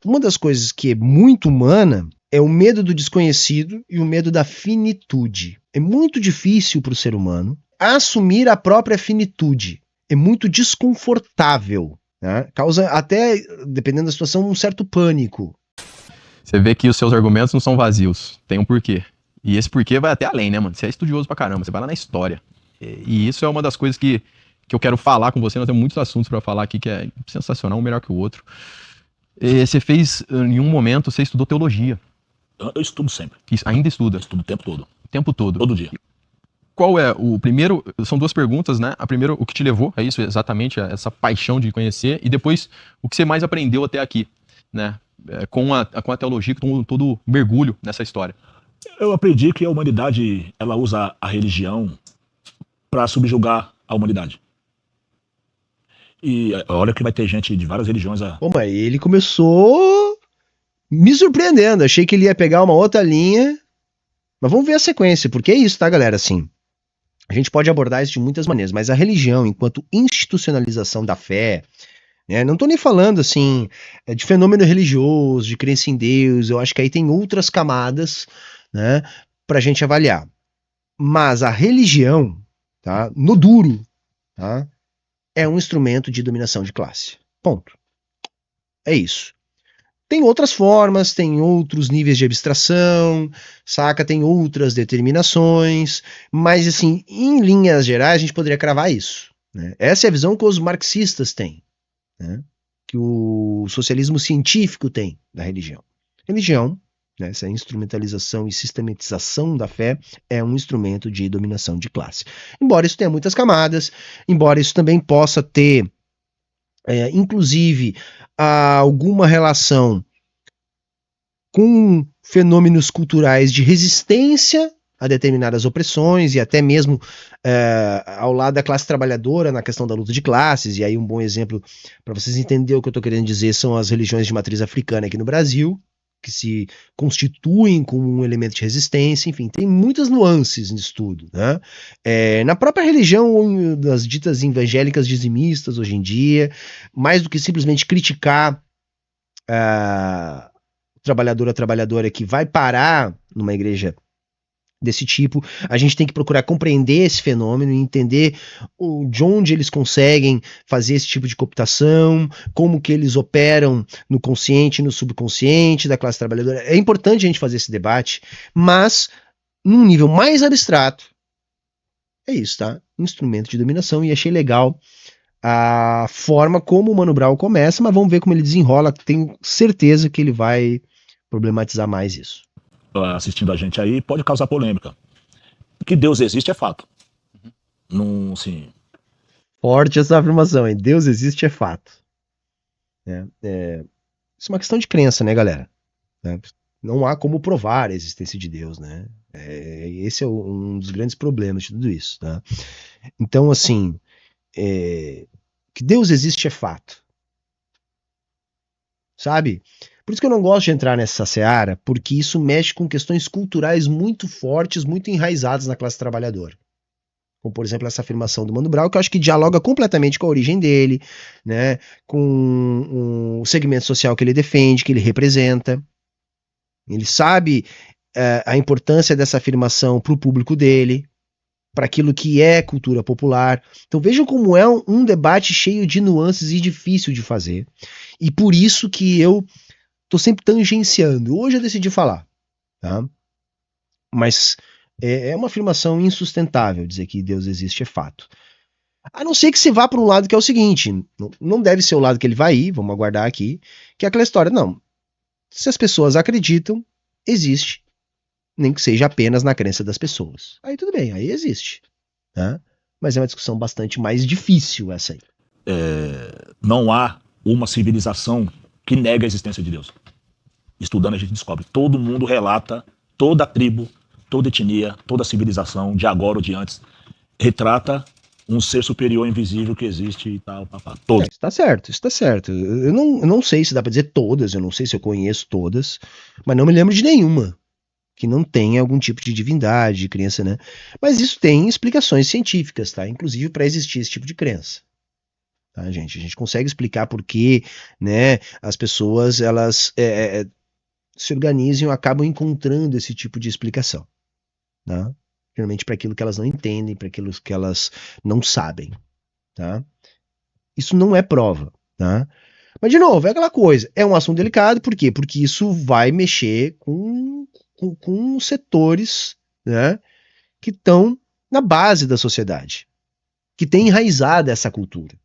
uma das coisas que é muito humana é o medo do desconhecido e o medo da finitude. É muito difícil para o ser humano assumir a própria finitude. É muito desconfortável, né? Causa até, dependendo da situação, um certo pânico. Você vê que os seus argumentos não são vazios, tem um porquê. E esse porquê vai até além, né, mano? Você é estudioso pra caramba, você vai lá na história. E isso é uma das coisas que eu quero falar com você. Nós temos muitos assuntos pra falar aqui que é sensacional, um melhor que o outro. Você fez, em um momento, você estudou teologia. Eu estudo sempre. Ainda estuda? Eu estudo o tempo todo. O tempo todo? Todo dia. Qual é o primeiro? São duas perguntas, né? A primeira, o que te levou a isso, exatamente, a essa paixão de conhecer, e depois, o que você mais aprendeu até aqui, né? Com a teologia, com todo mergulho nessa história. Eu aprendi que a humanidade, ela usa a religião para subjugar a humanidade. E olha que vai ter gente de várias religiões. Bom, mas ele começou me surpreendendo. Achei que ele ia pegar uma outra linha. Mas vamos ver a sequência, porque é isso, tá, galera? Assim, a gente pode abordar isso de muitas maneiras, mas a religião, enquanto institucionalização da fé, né, não tô nem falando, assim, de fenômeno religioso, de crença em Deus, eu acho que aí tem outras camadas, né, pra gente avaliar. Mas a religião, tá, no duro, tá, é um instrumento de dominação de classe. Ponto. É isso. Tem outras formas, tem outros níveis de abstração, saca? Tem outras determinações, mas assim, em linhas gerais, a gente poderia cravar isso, né? Essa é a visão que os marxistas têm, né? Que o socialismo científico tem da religião. Religião, né, essa instrumentalização e sistematização da fé, é um instrumento de dominação de classe. Embora isso tenha muitas camadas, embora isso também possa ter, inclusive, alguma relação com fenômenos culturais de resistência a determinadas opressões e até mesmo ao lado da classe trabalhadora na questão da luta de classes. E aí um bom exemplo para vocês entenderem o que eu estou querendo dizer são as religiões de matriz africana aqui no Brasil, que se constituem como um elemento de resistência. Enfim, tem muitas nuances nisso tudo, né? Na própria religião das ditas evangélicas dizimistas hoje em dia, mais do que simplesmente criticar a trabalhadora que vai parar numa igreja desse tipo, a gente tem que procurar compreender esse fenômeno e entender de onde eles conseguem fazer esse tipo de cooptação, como que eles operam no consciente e no subconsciente da classe trabalhadora. É importante a gente fazer esse debate, mas num nível mais abstrato, é isso, tá? Instrumento de dominação, e achei legal a forma como o Mano Brown começa, mas vamos ver como ele desenrola. Tenho certeza que ele vai problematizar mais isso. Assistindo a gente aí, pode causar polêmica. Que Deus existe é fato. Não, assim... Forte essa afirmação, hein? Deus existe é fato. Isso é uma questão de crença, né, galera? Não há como provar a existência de Deus, né? Esse é um dos grandes problemas de tudo isso, tá? Então, assim, que Deus existe é fato. Sabe? Por isso que eu não gosto de entrar nessa seara, porque isso mexe com questões culturais muito fortes, muito enraizadas na classe trabalhadora. Como, por exemplo, essa afirmação do Mano Brown, que eu acho que dialoga completamente com a origem dele, né, com o segmento social que ele defende, que ele representa. Ele sabe a importância dessa afirmação para o público dele, para aquilo que é cultura popular. Então vejam como é um debate cheio de nuances e difícil de fazer. E por isso que eu tô sempre tangenciando. Hoje eu decidi falar, tá? Mas é uma afirmação insustentável dizer que Deus existe é fato. A não ser que você vá para um lado que é o seguinte, não deve ser o lado que ele vai ir, vamos aguardar aqui, que é aquela história, não. Se as pessoas acreditam, existe. Nem que seja apenas na crença das pessoas. Aí tudo bem, aí existe. Né? Mas é uma discussão bastante mais difícil essa aí. Não há uma civilização que nega a existência de Deus. Estudando a gente descobre. Todo mundo relata, toda tribo, toda etnia, toda civilização, de agora ou de antes, retrata um ser superior invisível que existe e tal, todos. Isso tá certo. Eu não sei se dá pra dizer todas, eu não sei se eu conheço todas, mas não me lembro de nenhuma que não tenha algum tipo de divindade, de crença, né? Mas isso tem explicações científicas, tá? Inclusive para existir esse tipo de crença. tá, gente? A gente consegue explicar por que, né, as pessoas, elas se organizam e acabam encontrando esse tipo de explicação, tá? Geralmente para aquilo que elas não entendem, para aquilo que elas não sabem, tá? Isso não é prova, tá? Mas, de novo, é aquela coisa, é um assunto delicado, por quê? Porque isso vai mexer com setores, né, que estão na base da sociedade, que tem enraizada essa cultura.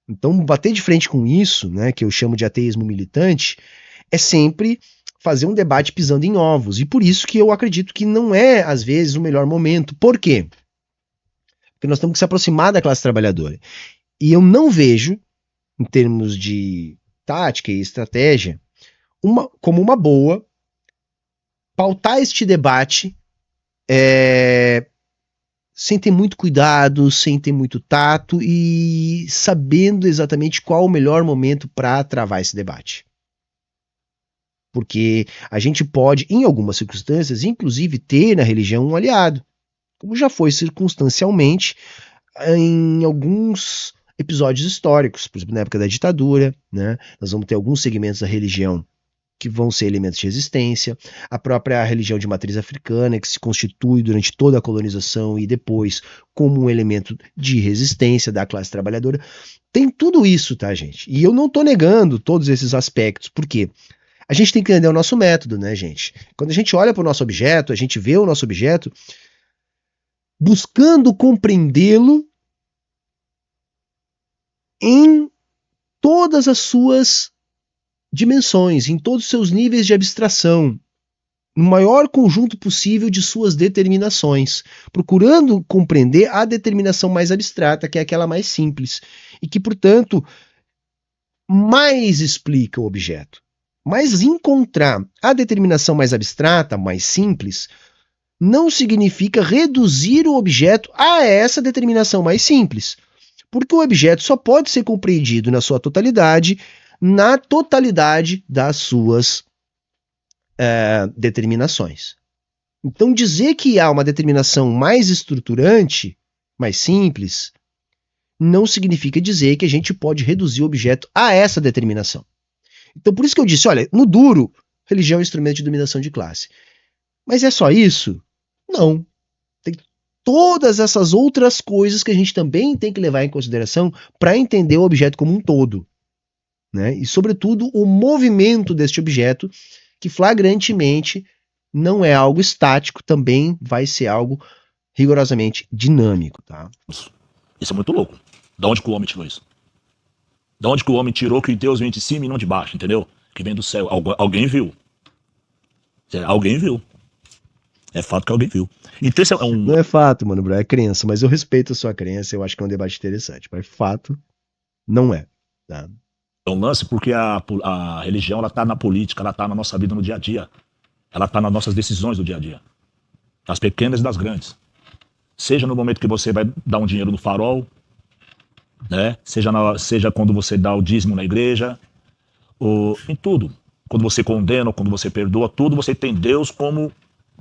Então, bater de frente com isso, né, que eu chamo de ateísmo militante, é sempre fazer um debate pisando em ovos. E por isso que eu acredito que não é, às vezes, o melhor momento. Por quê? Porque nós temos que se aproximar da classe trabalhadora. E eu não vejo, em termos de tática e estratégia, como uma boa pautar este debate sem ter muito cuidado, sem ter muito tato e sabendo exatamente qual o melhor momento para travar esse debate. Porque a gente pode, em algumas circunstâncias, inclusive ter na religião um aliado, como já foi circunstancialmente em alguns episódios históricos, por exemplo, na época da ditadura, né? Nós vamos ter alguns segmentos da religião que vão ser elementos de resistência, a própria religião de matriz africana, que se constitui durante toda a colonização e depois como um elemento de resistência da classe trabalhadora. Tem tudo isso, tá, gente? E eu não tô negando todos esses aspectos, por quê? A gente tem que entender o nosso método, né, gente? Quando a gente olha para o nosso objeto, a gente vê o nosso objeto buscando compreendê-lo em todas as suas dimensões, em todos os seus níveis de abstração, no maior conjunto possível de suas determinações, procurando compreender a determinação mais abstrata, que é aquela mais simples, e que, portanto, mais explica o objeto. Mas encontrar a determinação mais abstrata, mais simples, não significa reduzir o objeto a essa determinação mais simples, porque o objeto só pode ser compreendido na sua totalidade, na totalidade das suas determinações. Então, dizer que há uma determinação mais estruturante, mais simples, não significa dizer que a gente pode reduzir o objeto a essa determinação. Então, por isso que eu disse, olha, no duro, religião é um instrumento de dominação de classe. Mas é só isso? Não. Tem todas essas outras coisas que a gente também tem que levar em consideração para entender o objeto como um todo, né? E, sobretudo, o movimento deste objeto, que flagrantemente não é algo estático, também vai ser algo rigorosamente dinâmico, tá? Isso é muito louco. Da onde que o homem tirou isso? Da onde que o homem tirou que Deus vem de cima e não de baixo, entendeu? Que vem do céu. Alguém viu. Alguém viu. É fato que alguém viu. Então esse é um... Não é fato, mano, bro, é crença, mas eu respeito a sua crença, eu acho que é um debate interessante, mas fato não é, tá? É um lance porque a religião, ela tá na política, ela tá na nossa vida no dia a dia. Ela tá nas nossas decisões do dia a dia. Das pequenas e das grandes. Seja no momento que você vai dar um dinheiro no farol, né? Seja quando você dá o dízimo na igreja, ou em tudo. Quando você condena, quando você perdoa, tudo você tem Deus como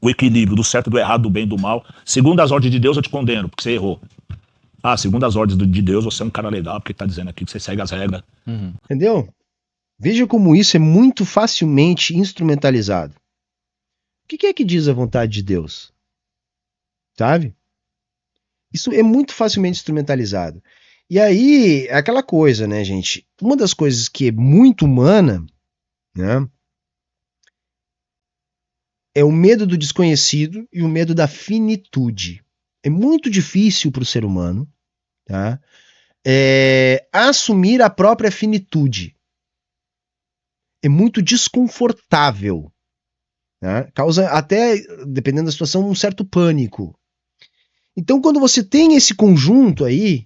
o equilíbrio do certo, do errado, do bem e do mal. Segundo as ordens de Deus, eu te condeno, porque você errou. Ah, segundo as ordens de Deus, você é um cara legal, porque tá dizendo aqui que você segue as regras. Uhum. Entendeu? Veja como isso é muito facilmente instrumentalizado. O que é que diz a vontade de Deus? Sabe? Isso é muito facilmente instrumentalizado. E aí, é aquela coisa, né, gente? Uma das coisas que é muito humana, né, é o medo do desconhecido e o medo da finitude. É muito difícil para o ser humano, tá, assumir a própria finitude. É muito desconfortável. Tá? Causa até, dependendo da situação, um certo pânico. Então, quando você tem esse conjunto aí,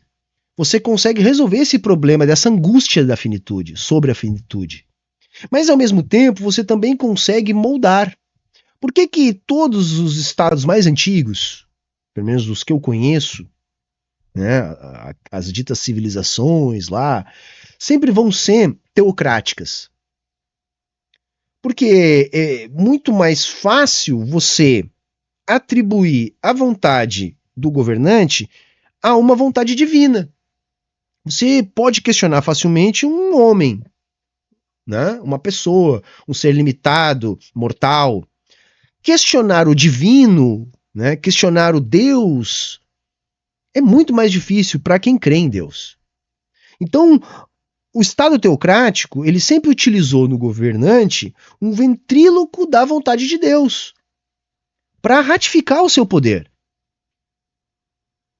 você consegue resolver esse problema dessa angústia da finitude, sobre a finitude. Mas, ao mesmo tempo, você também consegue moldar. Por que todos os estados mais antigos, pelo menos os que eu conheço, né, as ditas civilizações lá, sempre vão ser teocráticas? Porque é muito mais fácil você atribuir a vontade do governante a uma vontade divina. Você pode questionar facilmente um homem, né? Uma pessoa, um ser limitado, mortal. Questionar o divino, né? Questionar o Deus é muito mais difícil para quem crê em Deus. Então, o Estado teocrático, ele sempre utilizou no governante um ventríloco da vontade de Deus para ratificar o seu poder.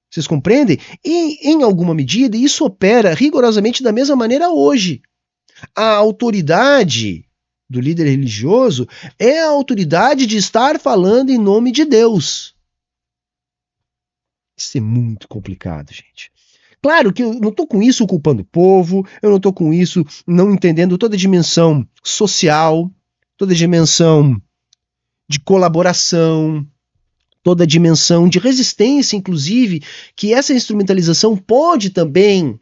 Vocês compreendem? E, em alguma medida, isso opera rigorosamente da mesma maneira hoje. A autoridade do líder religioso é a autoridade de estar falando em nome de Deus. Isso é muito complicado, gente. Claro que eu não estou com isso culpando o povo, eu não estou com isso não entendendo toda a dimensão social, toda a dimensão de colaboração, toda a dimensão de resistência, inclusive, que essa instrumentalização pode também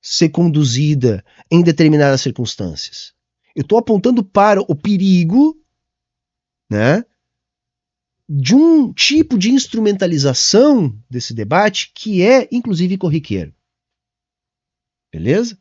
ser conduzida em determinadas circunstâncias. Eu estou apontando para o perigo, né, de um tipo de instrumentalização desse debate que é, inclusive, corriqueiro. Beleza?